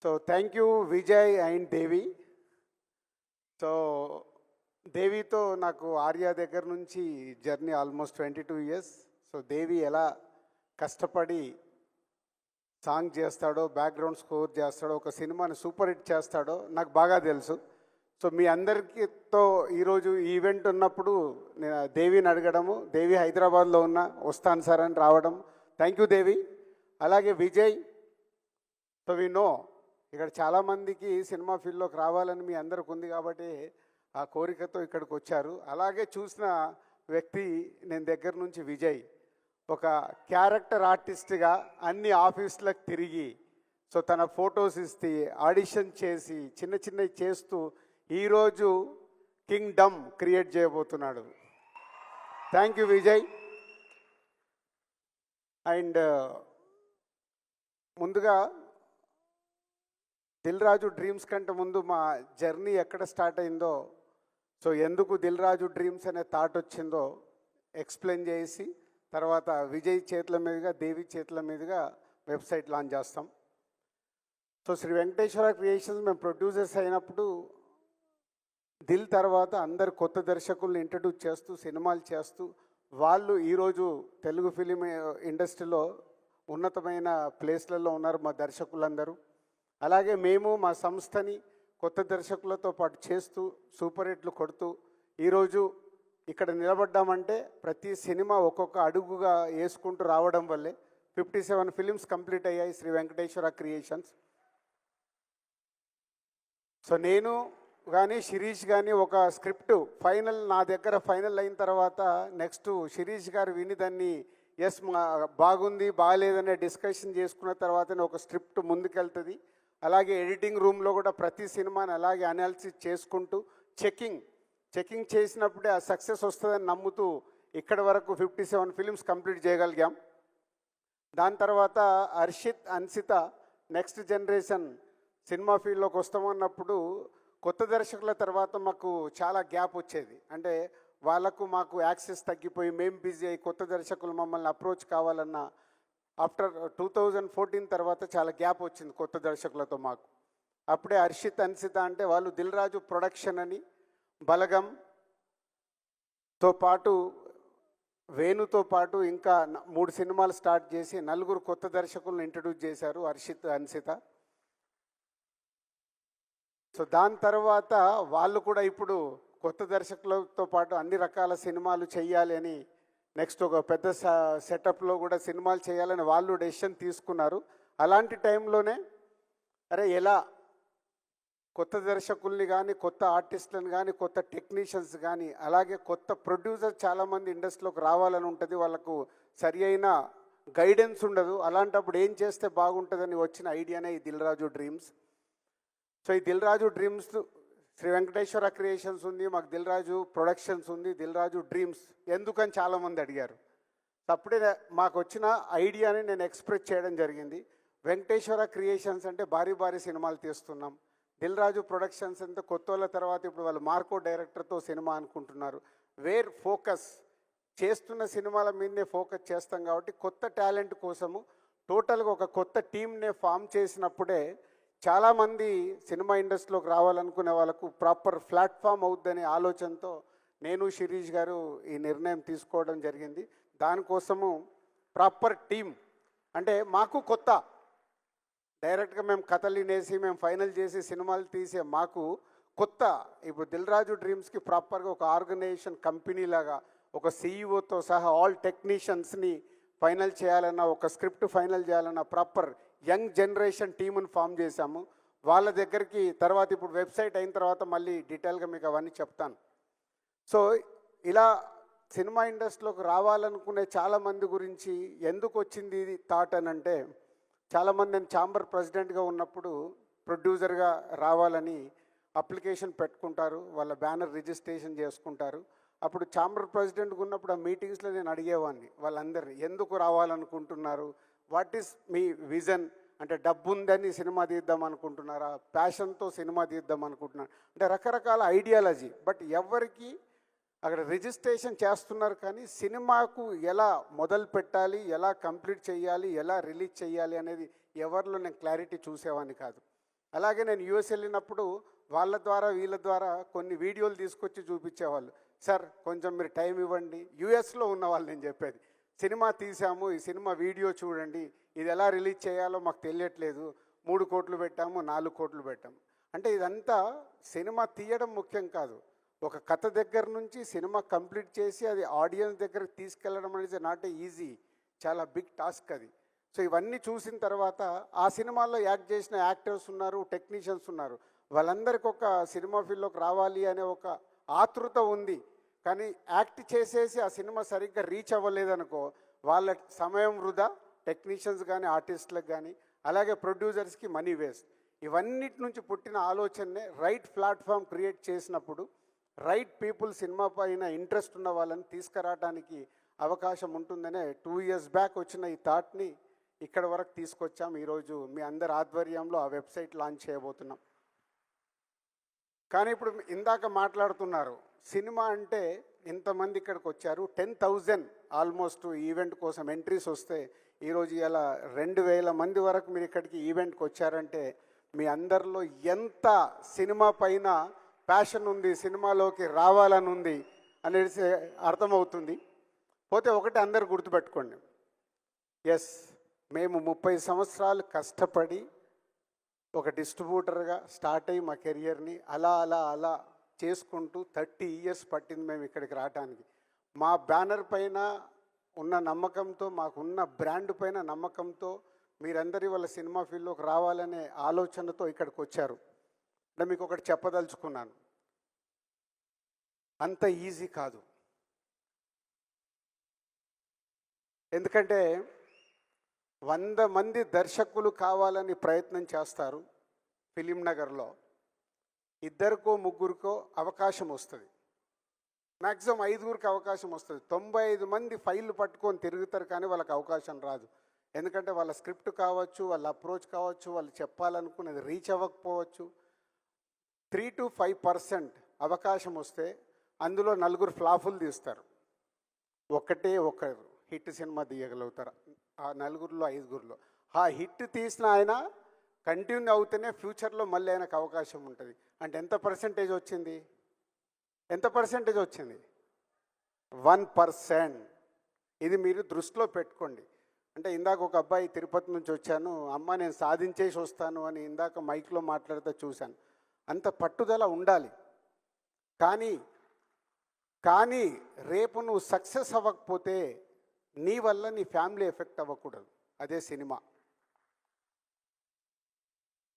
So thank you Vijay and Devi. So దేవితో నాకు ఆర్య దగ్గర నుంచి journey almost 22 years. So Devi ఎలా కష్టపడి సాంగ్ చేస్తాడో, బ్యాక్గ్రౌండ్ స్కోర్ చేస్తాడో, ఒక సినిమాని సూపర్ హిట్ చేస్తాడో నాకు బాగా తెలుసు. సో మీ అందరికీతో ఈరోజు ఈవెంట్ ఉన్నప్పుడు నేను దేవిని అడగడము, దేవి హైదరాబాద్లో వస్తాను సార్ అని రావడం. థ్యాంక్ యూ దేవి. అలాగే విజయ్. సో వి నో ఇక్కడ చాలామందికి సినిమా ఫీల్డ్లోకి రావాలని మీ అందరికి ఉంది కాబట్టి ఆ కోరికతో ఇక్కడికి వచ్చారు. అలాగే చూసిన వ్యక్తి నేను దగ్గర నుంచి విజయ్ ఒక క్యారెక్టర్ ఆర్టిస్ట్గా అన్ని ఆఫీసులకు తిరిగి సో తన ఫొటోస్ ఇస్తే ఆడిషన్ చేసి చిన్న చిన్నవి చేస్తూ ఈరోజు కింగ్డమ్ క్రియేట్ చేయబోతున్నాడు. Thank you Vijay. అండ్ ముందుగా దిల్ రాజు డ్రీమ్స్ కంటే ముందు మా జర్నీ ఎక్కడ స్టార్ట్ అయిందో, సో ఎందుకు దిల్ రాజు డ్రీమ్స్ అనే థాట్ వచ్చిందో ఎక్స్ప్లెయిన్ చేసి తర్వాత విజయ్ చేతుల మీదుగా, దేవి చేతుల మీదుగా వెబ్సైట్ లాంచ్ చేస్తాం. సో శ్రీ వెంకటేశ్వర క్రియేషన్స్ మేము ప్రొడ్యూసర్స్ అయినప్పుడు దిల్ తర్వాత అందరు కొత్త దర్శకులను ఇంట్రడ్యూస్ చేస్తూ సినిమాలు చేస్తూ వాళ్ళు ఈరోజు తెలుగు ఫిలిం ఇండస్ట్రీలో ఉన్నతమైన ప్లేస్లలో ఉన్నారు మా దర్శకులందరూ. అలాగే మేము మా సంస్థని కొత్త దర్శకులతో పాటు చేస్తూ సూపర్ హిట్లు కొడుతూ ఈరోజు ఇక్కడ నిలబడ్డామంటే ప్రతి సినిమా ఒక్కొక్క అడుగుగా వేసుకుంటూ రావడం వల్లే 57 ఫిలిమ్స్ కంప్లీట్ అయ్యాయి శ్రీ వెంకటేశ్వర క్రియేషన్స్. సో నేను కానీ శిరీష్ కానీ ఒక స్క్రిప్ట్ ఫైనల్ నా దగ్గర ఫైనల్ అయిన తర్వాత నెక్స్ట్ శిరీష్ గారు విని దాన్ని ఎస్ బాగుంది బాగాలేదనే డిస్కషన్ చేసుకున్న తర్వాతనే ఒక స్క్రిప్ట్ ముందుకెళ్తుంది. అలాగే ఎడిటింగ్ రూమ్లో కూడా ప్రతి సినిమాని అలాగే అనాలిసిస్ చేసుకుంటూ చెకింగ్ చేసినప్పుడే ఆ సక్సెస్ వస్తుందని నమ్ముతూ ఇక్కడి వరకు 57 ఫిలిమ్స్ కంప్లీట్ చేయగలిగాం. దాని తర్వాత Harshith, Ansitha next generation cinema ఫీల్డ్లోకి వస్తామన్నప్పుడు కొత్త దర్శకుల తర్వాత మాకు చాలా గ్యాప్ వచ్చేది. అంటే వాళ్ళకు మాకు యాక్సెస్ తగ్గిపోయి మేము బిజీ అయ్యి కొత్త దర్శకులు మమ్మల్ని అప్రోచ్ కావాలన్న ఆఫ్టర్ 2014 తర్వాత చాలా గ్యాప్ వచ్చింది కొత్త దర్శకులతో మాకు. అప్పుడే హర్షిత్, అన్సిత అంటే వాళ్ళు దిల్ రాజు ప్రొడక్షన్ అని బలగంతో పాటు వేణుతో పాటు ఇంకా 3 సినిమాలు స్టార్ట్ చేసి 4 కొత్త దర్శకులను ఇంట్రడ్యూస్ చేశారు హర్షిత్, అన్సిత. సో దాని తర్వాత వాళ్ళు కూడా ఇప్పుడు కొత్త దర్శకులతో పాటు అన్ని రకాల సినిమాలు చేయాలి అని నెక్స్ట్ ఒక పెద్ద సెటప్లో కూడా సినిమాలు చేయాలని వాళ్ళు డెసిషన్ తీసుకున్నారు. అలాంటి టైంలోనే ఎలా కొత్త దర్శకుల్ని కానీ, కొత్త ఆర్టిస్టులను కానీ, కొత్త టెక్నీషియన్స్ కానీ, అలాగే కొత్త ప్రొడ్యూసర్ చాలామంది ఇండస్ట్రీలోకి రావాలని ఉంటుంది. వాళ్ళకు సరి అయిన గైడెన్స్ ఉండదు. అలాంటప్పుడు ఏం చేస్తే బాగుంటుందని వచ్చిన ఐడియానే ఈ దిల్ రాజు డ్రీమ్స్. సో ఈ దిల్ రాజు డ్రీమ్స్ శ్రీ వెంకటేశ్వర క్రియేషన్స్ ఉంది, మాకు దిల్ రాజు ప్రొడక్షన్స్ ఉంది, దిల్ రాజు డ్రీమ్స్ ఎందుకని చాలామంది అడిగారు. అప్పుడే మాకు వచ్చిన ఐడియాని నేను ఎక్స్ప్రెస్ చేయడం జరిగింది. వెంకటేశ్వర క్రియేషన్స్ అంటే భారీ భారీ సినిమాలు తీస్తున్నాం, దిల్ రాజు ప్రొడక్షన్స్ అంటే కొత్త వాళ్ళ తర్వాత ఇప్పుడు వాళ్ళు మార్కో డైరెక్టర్తో సినిమా అనుకుంటున్నారు. వేర్ ఫోకస్ చేస్తున్న సినిమాల మీదనే ఫోకస్ చేస్తాం కాబట్టి కొత్త టాలెంట్ కోసము టోటల్గా ఒక కొత్త టీంనే ఫామ్ చేసినప్పుడే చాలామంది సినిమా ఇండస్ట్రీలోకి రావాలనుకునే వాళ్ళకు ప్రాపర్ ప్లాట్ఫామ్ అవుద్దనే ఆలోచనతో నేను శిరీష్ గారు ఈ నిర్ణయం తీసుకోవడం జరిగింది. దానికోసము ప్రాపర్ టీం అంటే మాకు కొత్త డైరెక్ట్గా మేము కథలు వినేసి మేము ఫైనల్ చేసి సినిమాలు తీసే మాకు కొత్త ఇప్పుడు దిల్ రాజు డ్రీమ్స్కి ప్రాపర్గా ఒక ఆర్గనైజేషన్ కంపెనీ లాగా ఒక సీఈఓతో సహా ఆల్ టెక్నీషియన్స్ని ఫైనల్ చేయాలన్నా, ఒక స్క్రిప్ట్ ఫైనల్ చేయాలన్నా ప్రాపర్ యంగ్ జనరేషన్ టీముని ఫామ్ చేశాము. వాళ్ళ దగ్గరికి తర్వాత ఇప్పుడు వెబ్సైట్ అయిన తర్వాత మళ్ళీ డీటెయిల్గా మీకు అవన్నీ చెప్తాను. సో ఇలా సినిమా ఇండస్ట్రీలోకి రావాలనుకునే చాలామంది గురించి ఎందుకు వచ్చింది ఇది థాట్ అని అంటే, చాలామంది నేను ఛాంబర్ ప్రెసిడెంట్గా ఉన్నప్పుడు ప్రొడ్యూసర్గా రావాలని అప్లికేషన్ పెట్టుకుంటారు, వాళ్ళ బ్యానర్ రిజిస్ట్రేషన్ చేసుకుంటారు. అప్పుడు ఛాంబర్ ప్రెసిడెంట్గా ఉన్నప్పుడు ఆ మీటింగ్స్లో నేను అడిగేవాడిని వాళ్ళందరినీ, ఎందుకు రావాలనుకుంటున్నారు, వాట్ ఈస్ మీ విజన్, అంటే డబ్బు ఉందని సినిమా తీద్దాం అనుకుంటున్నారా, ప్యాషన్తో సినిమా తీద్దాం అనుకుంటున్నారు అంటే రకరకాల ఐడియాలజీ. బట్ ఎవరికి అక్కడ రిజిస్ట్రేషన్ చేస్తున్నారు కానీ సినిమాకు ఎలా మొదలు పెట్టాలి, ఎలా కంప్లీట్ చేయాలి, ఎలా రిలీజ్ చేయాలి అనేది ఎవరిలో నేను క్లారిటీ చూసేవాడిని కాదు. అలాగే నేను యూఎస్ వెళ్ళినప్పుడు వాళ్ళ ద్వారా వీళ్ళ ద్వారా కొన్ని వీడియోలు తీసుకొచ్చి చూపించేవాళ్ళు. సార్ కొంచెం మీరు టైం ఇవ్వండి. యూఎస్లో ఉన్న వాళ్ళు నేను చెప్పేది, సినిమా తీసాము, ఈ సినిమా వీడియో చూడండి, ఇది ఎలా రిలీజ్ చేయాలో మాకు తెలియట్లేదు, 3 కోట్లు పెట్టాము, 4 కోట్లు పెట్టాము. అంటే ఇదంతా సినిమా తీయడం ముఖ్యం కాదు, ఒక కథ దగ్గర నుంచి సినిమా కంప్లీట్ చేసి అది ఆడియన్స్ దగ్గరికి తీసుకెళ్ళడం అనేది నాట్ ఏ ఈజీ, చాలా బిగ్ టాస్క్ అది. సో ఇవన్నీ చూసిన తర్వాత ఆ సినిమాల్లో యాక్ట్ చేసిన యాక్టర్స్ ఉన్నారు, టెక్నీషియన్స్ ఉన్నారు, వాళ్ళందరికీ ఒక సినిమా ఫీల్డ్లోకి రావాలి అనే ఒక ఆతృత ఉంది. కానీ యాక్ట్ చేసేసి ఆ సినిమా సరిగ్గా రీచ్ అవ్వలేదనుకో, వాళ్ళ సమయం వృధా, టెక్నీషియన్స్ కానీ ఆర్టిస్టులకు కానీ, అలాగే ప్రొడ్యూసర్స్కి మనీ వేస్ట్. ఇవన్నిటి నుంచి పుట్టిన ఆలోచననే రైట్ ప్లాట్ఫామ్ క్రియేట్ చేసినప్పుడు రైట్ పీపుల్ సినిమా పైన ఇంట్రెస్ట్ ఉన్న వాళ్ళని తీసుకురావడానికి అవకాశం ఉంటుందనే 2 years బ్యాక్ వచ్చిన ఈ థాట్ని ఇక్కడ వరకు తీసుకొచ్చాం. ఈరోజు మీ అందరి ఆధ్వర్యంలో ఆ వెబ్సైట్ లాంచ్ చేయబోతున్నాం. కానీ ఇప్పుడు ఇందాక మాట్లాడుతున్నారు, సినిమా అంటే ఇంతమంది ఇక్కడికి వచ్చారు, 10,000 ఆల్మోస్ట్ ఈవెంట్ కోసం ఎంట్రీస్ వస్తే ఈరోజు ఇలా 2,000 మంది వరకు మీరు ఇక్కడికి ఈవెంట్కి వచ్చారంటే మీ అందరిలో ఎంత సినిమా పైన ప్యాషన్ ఉంది, సినిమాలోకి రావాలని ఉంది అనేది అర్థమవుతుంది. పోతే ఒకటి అందరు గుర్తుపెట్టుకోండి, ఎస్ మేము 30 సంవత్సరాలు కష్టపడి ఒక డిస్ట్రిబ్యూటర్గా స్టార్ట్ అయ్యి మా కెరియర్ని అలా అలా అలా చేసుకుంటూ 30 years పట్టింది మేము ఇక్కడికి రావడానికి. మా బ్యానర్ పైన ఉన్న నమ్మకంతో, మాకున్న బ్రాండ్ పైన నమ్మకంతో మీరందరి వాళ్ళ సినిమా ఫీల్డ్లోకి రావాలనే ఆలోచనతో ఇక్కడికి వచ్చారు. అంటే మీకు ఒకటి చెప్పదలుచుకున్నాను, అంత ఈజీ కాదు. ఎందుకంటే 100 మంది దర్శకులు కావాలని ప్రయత్నం చేస్తారు. ఫిలిం నగర్లో 2కో 3కో అవకాశం వస్తుంది, మ్యాక్సిమం 5గురికి అవకాశం వస్తుంది. 95 మంది ఫైళ్ళు పట్టుకొని తిరుగుతారు, కానీ వాళ్ళకి అవకాశం రాదు. ఎందుకంటే వాళ్ళ స్క్రిప్ట్ కావచ్చు, వాళ్ళ అప్రోచ్ కావచ్చు, వాళ్ళు చెప్పాలనుకున్నది రీచ్ అవ్వకపోవచ్చు. 3 to 5% అవకాశం వస్తే అందులో 4 ఫ్లాపులు తీస్తారు, ఒకరు హిట్ సినిమా తీయగలుగుతారు. ఆ 4లో 5గురిలో ఆ హిట్ తీసిన ఆయన కంటిన్యూ అవుతూనే ఫ్యూచర్లో మళ్ళీ ఆయనకు అవకాశం ఉంటుంది. అంటే ఎంత పర్సెంటేజ్ వచ్చింది? 1%. ఇది మీరు దృష్టిలో పెట్టుకోండి. అంటే ఇందాక ఒక అబ్బాయి తిరుపతి నుంచి వచ్చాను, అమ్మ నేను సాధించేసి వస్తాను అని ఇందాక మైక్లో మాట్లాడితే చూశాను. అంత పట్టుదల ఉండాలి. కానీ రేపు నువ్వు సక్సెస్ అవ్వకపోతే నీ వల్ల నీ ఫ్యామిలీ ఎఫెక్ట్ అవ్వకూడదు. అదే సినిమా.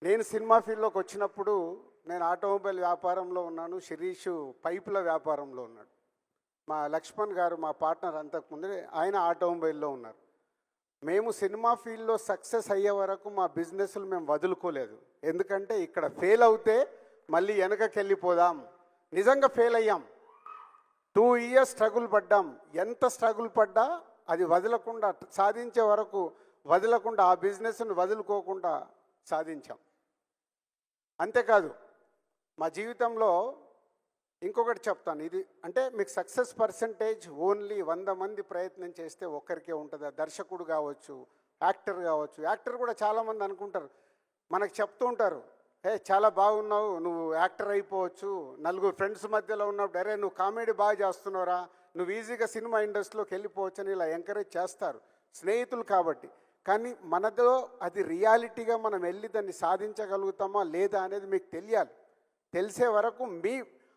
నేను సినిమా ఫీల్డ్లోకి వచ్చినప్పుడు నేను ఆటోమొబైల్ వ్యాపారంలో ఉన్నాను, శిరీష్ పైపుల వ్యాపారంలో ఉన్నాడు. మా లక్ష్మణ్ గారు మా పార్ట్నర్ అంతకుముందే ఆయన ఆటోమొబైల్లో ఉన్నారు. మేము సినిమా ఫీల్డ్లో సక్సెస్ అయ్యే వరకు మా బిజినెస్లు మేము వదులుకోలేదు. ఎందుకంటే ఇక్కడ ఫెయిల్ అవుతే మళ్ళీ వెనకకి వెళ్ళిపోదాం. నిజంగా ఫెయిల్ అయ్యాం, 2 years స్ట్రగుల్ పడ్డాం. ఎంత స్ట్రగుల్ పడ్డా అది వదలకుండా, సాధించే వరకు వదలకుండా, ఆ బిజినెస్ను వదులుకోకుండా సాధించాం. అంతేకాదు మా జీవితంలో ఇంకొకటి చెప్తాను, ఇది అంటే మీకు సక్సెస్ పర్సంటేజ్ ఓన్లీ 100 మంది ప్రయత్నం చేస్తే ఒక్కరికే ఉంటుంది. దర్శకుడు కావచ్చు, యాక్టర్ కావచ్చు. యాక్టర్ కూడా చాలామంది అనుకుంటారు, మనకు చెప్తూ ఉంటారు, చాలా బాగున్నావు, నువ్వు యాక్టర్ అయిపోవచ్చు. 4 ఫ్రెండ్స్ మధ్యలో ఉన్నప్పుడు అరే నువ్వు కామెడీ బాగా చేస్తున్నావురా, నువ్వు ఈజీగా సినిమా ఇండస్ట్రీలోకి వెళ్ళిపోవచ్చు అని ఇలా ఎంకరేజ్ చేస్తారు స్నేహితులు కాబట్టి. కానీ మనతో అది రియాలిటీగా మనం వెళ్ళి దాన్ని సాధించగలుగుతామా లేదా అనేది మీకు తెలియాలి. తెలిసే వరకు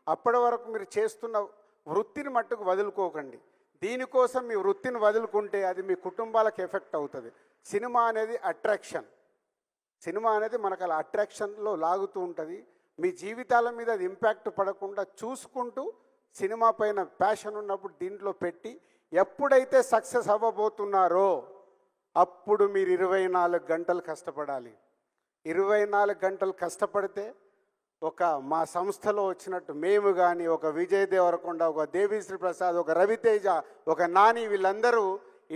అప్పటి వరకు మీరు చేస్తున్న వృత్తిని మట్టుకు వదులుకోకండి. దీనికోసం మీ వృత్తిని వదులుకుంటే అది మీ కుటుంబాలకు ఎఫెక్ట్ అవుతుంది. సినిమా అనేది అట్రాక్షన్. సినిమా అనేది మనకు అలా అట్రాక్షన్లో లాగుతూ ఉంటుంది. మీ జీవితాల మీద అది ఇంపాక్ట్ పడకుండా చూసుకుంటూ సినిమా పైన ప్యాషన్ ఉన్నప్పుడు దీంట్లో పెట్టి ఎప్పుడైతే సక్సెస్ అవ్వబోతున్నారో అప్పుడు మీరు 24 గంటలు కష్టపడాలి. 24 గంటలు కష్టపడితే ఒక మా సంస్థలో వచ్చినట్టు మేము కానీ, ఒక విజయ్ దేవరకొండ, ఒక దేవిశ్రీ ప్రసాద్, ఒక రవితేజ, ఒక నాని, వీళ్ళందరూ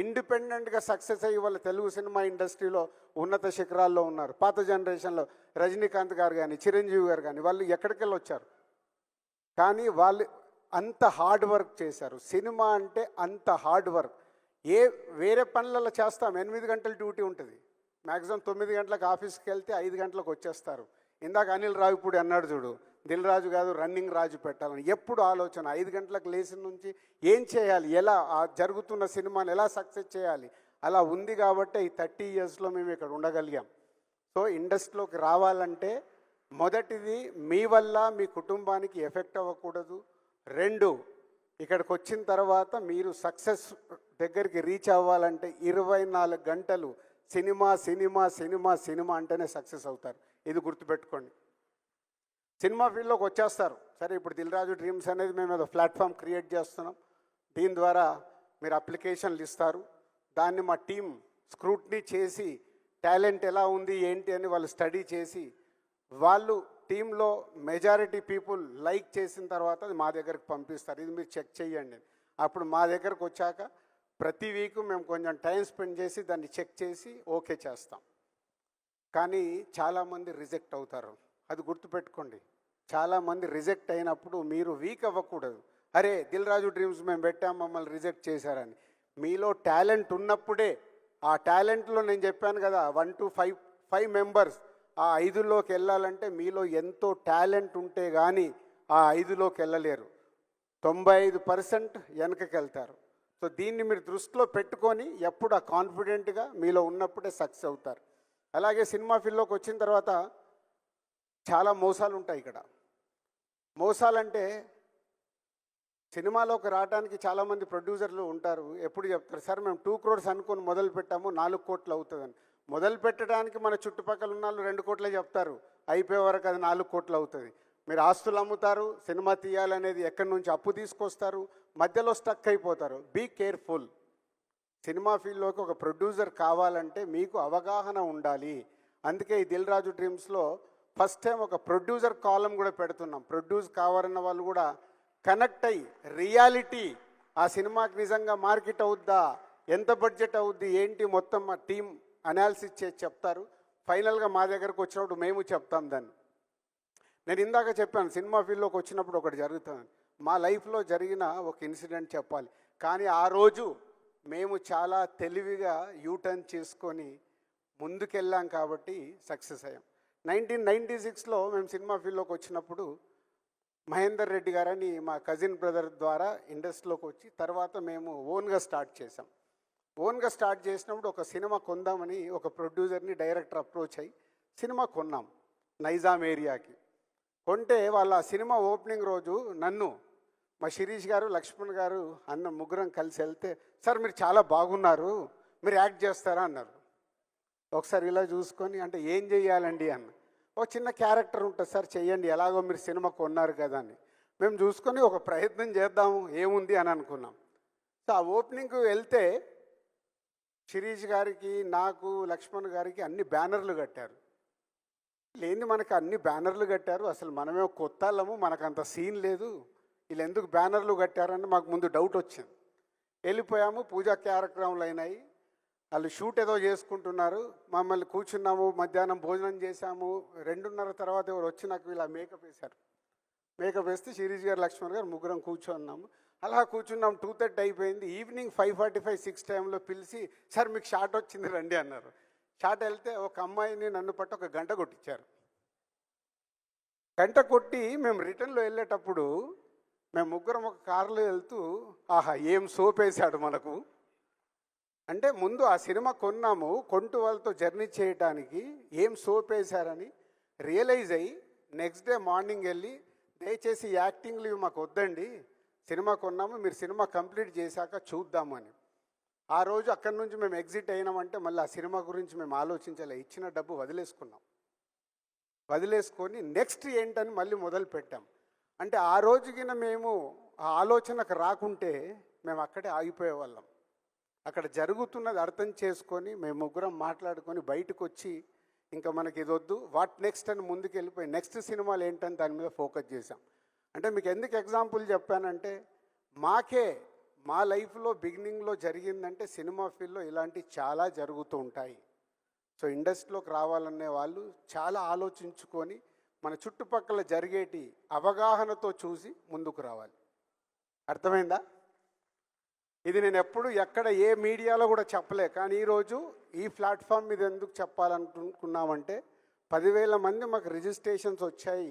ఇండిపెండెంట్గా సక్సెస్ అయ్యి వాళ్ళ తెలుగు సినిమా ఇండస్ట్రీలో ఉన్నత శిఖరాల్లో ఉన్నారు. పాత జనరేషన్లో రజనీకాంత్ గారు కానీ, చిరంజీవి గారు కానీ, వాళ్ళు ఎక్కడికి వెళ్ళి వచ్చారు. కానీ వాళ్ళు అంత హార్డ్ వర్క్ చేశారు. సినిమా అంటే అంత హార్డ్ వర్క్. వేరే పనులలో చేస్తాం, 8 గంటల డ్యూటీ ఉంటుంది, మ్యాక్సిమం 9 గంటలకు ఆఫీస్కి వెళ్తే 5 గంటలకు వచ్చేస్తారు. ఇందాక అనిల్ రావిపూడి అన్నాడు చూడు, దిల్ రాజు కాదు రన్నింగ్ రాజు పెట్టాలని. ఎప్పుడు ఆలోచన 5 గంటలకు లేచిన నుంచి ఏం చేయాలి, ఎలా ఆ జరుగుతున్న సినిమాని ఎలా సక్సెస్ చేయాలి, అలా ఉంది కాబట్టి ఈ 30 ఇయర్స్లో మేము ఇక్కడ ఉండగలిగాం. సో ఇండస్ట్రీలోకి రావాలంటే మొదటిది మీ వల్ల మీ కుటుంబానికి ఎఫెక్ట్ అవ్వకూడదు. 2, ఇక్కడికి వచ్చిన తర్వాత మీరు సక్సెస్ దగ్గరికి రీచ్ అవ్వాలంటే 24 గంటలు సినిమా సినిమా సినిమా సినిమా అంటేనే సక్సెస్ అవుతారు. ఇది గుర్తుపెట్టుకోండి. సినిమా ఫీల్డ్లోకి వచ్చేస్తారు. సరే, ఇప్పుడు దిల్ రాజు డ్రీమ్స్ అనేది మేము ఏదో ప్లాట్ఫామ్ క్రియేట్ చేస్తున్నాం. దీని ద్వారా మీరు అప్లికేషన్లు ఇస్తారు. దాన్ని మా టీం స్క్రూట్నీ చేసి టాలెంట్ ఎలా ఉంది ఏంటి అని వాళ్ళు స్టడీ చేసి వాళ్ళు టీంలో మెజారిటీ పీపుల్ లైక్ చేసిన తర్వాత అది మా దగ్గరకు పంపిస్తారు. ఇది మీరు చెక్ చేయండి. అప్పుడు మా దగ్గరకు వచ్చాక ప్రతి వీక్ మేము కొంచెం టైం స్పెండ్ చేసి దాన్ని చెక్ చేసి ఓకే చేస్తాం. కానీ చాలామంది రిజెక్ట్ అవుతారు. అది గుర్తుపెట్టుకోండి. చాలామంది రిజెక్ట్ అయినప్పుడు మీరు వీక్ అవ్వకూడదు. అరే దిల్ రాజు డ్రీమ్స్ మేము పెట్టాం మమ్మల్ని రిజెక్ట్ చేశారని. మీలో టాలెంట్ ఉన్నప్పుడే ఆ టాలెంట్లో నేను చెప్పాను కదా 1 to 5 మెంబర్స్ ఆ 5లోకి వెళ్ళాలంటే మీలో ఎంతో టాలెంట్ ఉంటే కానీ ఆ 5లోకి వెళ్ళలేరు. 95% వెనకకి వెళ్తారు. సో దీన్ని మీరు దృష్టిలో పెట్టుకొని ఎప్పుడు ఆ కాన్ఫిడెంట్గా మీలో ఉన్నప్పుడే సక్సెస్ అవుతారు. అలాగే సినిమా ఫీల్డ్లోకి వచ్చిన తర్వాత చాలా మోసాలు ఉంటాయి. ఇక్కడ మోసాలంటే సినిమాలోకి రావడానికి చాలామంది ప్రొడ్యూసర్లు ఉంటారు. ఎప్పుడు చెప్తారు, సార్ మేము 2 crores అనుకొని మొదలు పెట్టాము 4 కోట్లు అవుతుందని. మొదలు పెట్టడానికి మన చుట్టుపక్కల ఉన్న వాళ్ళు 2 కోట్లే చెప్తారు, అయిపోయే వరకు అది 4 కోట్లు అవుతుంది. మీరు ఆస్తులు అమ్ముతారు, సినిమా తీయాలనేది ఎక్కడి నుంచి అప్పు తీసుకొస్తారు, మధ్యలో స్టక్ అయిపోతారు. Be careful. సినిమా ఫీల్డ్లోకి ఒక ప్రొడ్యూసర్ కావాలంటే మీకు అవగాహన ఉండాలి. అందుకే ఈ దిల్ రాజు డ్రీమ్స్లో ఫస్ట్ టైం ఒక ప్రొడ్యూసర్ కాలం కూడా పెడుతున్నాం. ప్రొడ్యూస్ కావాలన్న వాళ్ళు కూడా కనెక్ట్ అయ్యి రియాలిటీ ఆ సినిమాకి నిజంగా మార్కెట్ అవుద్దా, ఎంత బడ్జెట్ అవుద్ది ఏంటి మొత్తం మా టీం అనాలిసిస్ చేసి చెప్తారు. ఫైనల్గా మా దగ్గరకు వచ్చినప్పుడు మేము చెప్తాం దాన్ని. నేను ఇందాక చెప్పాను సినిమా ఫీల్డ్లోకి వచ్చినప్పుడు ఒకటి జరుగుతుంది. మా లైఫ్లో జరిగిన ఒక ఇన్సిడెంట్ చెప్పాలి. కానీ ఆ రోజు మేము చాలా తెలివిగా యూటర్న్ చేసుకొని ముందుకెళ్ళాం కాబట్టి సక్సెస్ అయ్యాం. 1996లో మేము సినిమా ఫీల్డ్లోకి వచ్చినప్పుడు మహేందర్ రెడ్డి గారని మా కజిన్ బ్రదర్ ద్వారా ఇండస్ట్రీలోకి వచ్చి తర్వాత మేము ఓన్గా స్టార్ట్ చేసాం. ఓన్గా స్టార్ట్ చేసినప్పుడు ఒక సినిమా కొందామని ఒక ప్రొడ్యూసర్ని డైరెక్టర్ అప్రోచ్ అయ్యి సినిమా కొన్నాం నైజాం ఏరియాకి. కొంటే వాళ్ళ సినిమా ఓపెనింగ్ రోజు నన్ను మా శిరీష్ గారు లక్ష్మణ్ గారు అన్న ముగ్గురం కలిసి వెళ్తే, సార్ మీరు చాలా బాగున్నారు, మీరు యాక్ట్ చేస్తారా అన్నారు. ఒకసారి ఇలా చూసుకొని అంటే ఏం చెయ్యాలండి అన్న. ఒక చిన్న క్యారెక్టర్ ఉంటుంది సార్, చెయ్యండి, ఎలాగో మీరు సినిమా కొన్నారు కదా అని. మేము చూసుకొని ఒక ప్రయత్నం చేద్దాము ఏముంది అని అనుకున్నాం. సో ఆ ఓపెనింగ్కి వెళ్తే శిరీష్ గారికి నాకు లక్ష్మణ్ గారికి అన్ని బ్యానర్లు కట్టారు. లేని మనకు అన్ని బ్యానర్లు కట్టారు, అసలు మనమే కొత్త వాళ్ళము, మనకు అంత సీన్ లేదు, వీళ్ళు ఎందుకు బ్యానర్లు కట్టారని మాకు ముందు డౌట్ వచ్చింది. వెళ్ళిపోయాము, పూజా కార్యక్రమాలు అయినాయి, వాళ్ళు షూట్ ఏదో చేసుకుంటున్నారు. మమ్మల్ని కూర్చున్నాము, మధ్యాహ్నం భోజనం చేశాము. 2:30 తర్వాత ఎవరు వచ్చి నాకు ఇలా మేకప్ వేశారు. మేకప్ వేస్తే శిరీష్ గారు లక్ష్మణ్ గారు ముగ్గురం కూర్చున్నాము. అలా కూర్చున్నాం. 2:30 అయిపోయింది. ఈవినింగ్ 5:45, 6 టైంలో పిలిచి, సార్ మీకు షాట్ వచ్చింది రండి అన్నారు. షాట్ వెళ్తే ఒక అమ్మాయిని నన్ను పట్టి 1 గంట కొట్టించారు. గంట కొట్టి మేము రిటర్న్లో వెళ్ళేటప్పుడు మేము ముగ్గురం ఒక కారులో వెళ్తూ, ఆహా ఏం సోప్ వేశాడు మనకు. అంటే ముందు ఆ సినిమా కొన్నాము, కొంటూ వాళ్ళతో జర్నీ చేయడానికి ఏం సోప్ వేశారని రియలైజ్ అయ్యి నెక్స్ట్ డే మార్నింగ్ వెళ్ళి, దయచేసి యాక్టింగ్లు ఇవి మాకు వద్దండి, సినిమా కొన్నాము, మీరు సినిమా కంప్లీట్ చేశాక చూద్దామని. ఆ రోజు అక్కడి నుంచి మేము ఎగ్జిట్ అయినామంటే మళ్ళీ ఆ సినిమా గురించి మేము ఆలోచించాలి. ఇచ్చిన డబ్బు వదిలేసుకున్నాం. వదిలేసుకొని నెక్స్ట్ ఏంటని మళ్ళీ మొదలు పెట్టాం. అంటే ఆ రోజుకిన మేము ఆ ఆలోచనకు రాకుంటే మేము అక్కడే ఆగిపోయేవాళ్ళం. అక్కడ జరుగుతున్నది అర్థం చేసుకొని మేము ముగ్గురం మాట్లాడుకొని బయటకు వచ్చి ఇంకా మనకి ఇది వద్దు, వాట్ నెక్స్ట్ అని ముందుకు వెళ్ళిపోయి నెక్స్ట్ సినిమాలు ఏంటని దాని మీద ఫోకస్ చేశాం. అంటే మీకు ఎందుకు ఎగ్జాంపుల్ చెప్పానంటే మా లైఫ్లో బిగినింగ్లో జరిగిందంటే సినిమా ఫీల్డ్లో ఇలాంటివి చాలా జరుగుతూ ఉంటాయి. సో ఇండస్ట్రీలోకి రావాలనే వాళ్ళు చాలా ఆలోచించుకొని మన చుట్టుపక్కల జరిగేటి అవగాహనతో చూసి ముందుకు రావాలి. అర్థమైందా? ఇది నేను ఎప్పుడు ఎక్కడ ఏ మీడియాలో కూడా చెప్పలే. కానీ ఈరోజు ఈ ప్లాట్ఫామ్ మీద ఎందుకు చెప్పాలనుకున్నామంటే 10,000 మంది మాకు రిజిస్ట్రేషన్స్ వచ్చాయి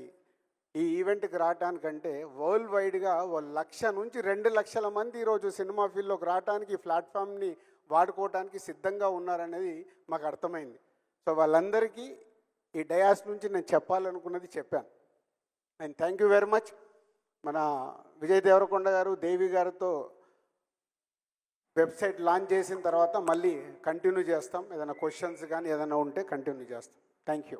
ఈ ఈవెంట్కి రావడానికంటే వరల్డ్ వైడ్గా 1,00,000 నుంచి 2,00,000 మంది ఈరోజు సినిమా ఫీల్డ్లోకి రావడానికి ఈ ప్లాట్ఫామ్ని వాడుకోవడానికి సిద్ధంగా ఉన్నారనేది మాకు అర్థమైంది. సో వాళ్ళందరికీ ఈ డయాస్ నుంచి నేను చెప్పాలనుకున్నది చెప్పాను. And thank you very much. మన విజయ్ దేవరకొండ గారు దేవి గారితో వెబ్సైట్ లాంచ్ చేసిన తర్వాత మళ్ళీ కంటిన్యూ చేస్తాం. ఏదైనా క్వశ్చన్స్ కానీ ఏదైనా ఉంటే కంటిన్యూ చేస్తాం. Thank you.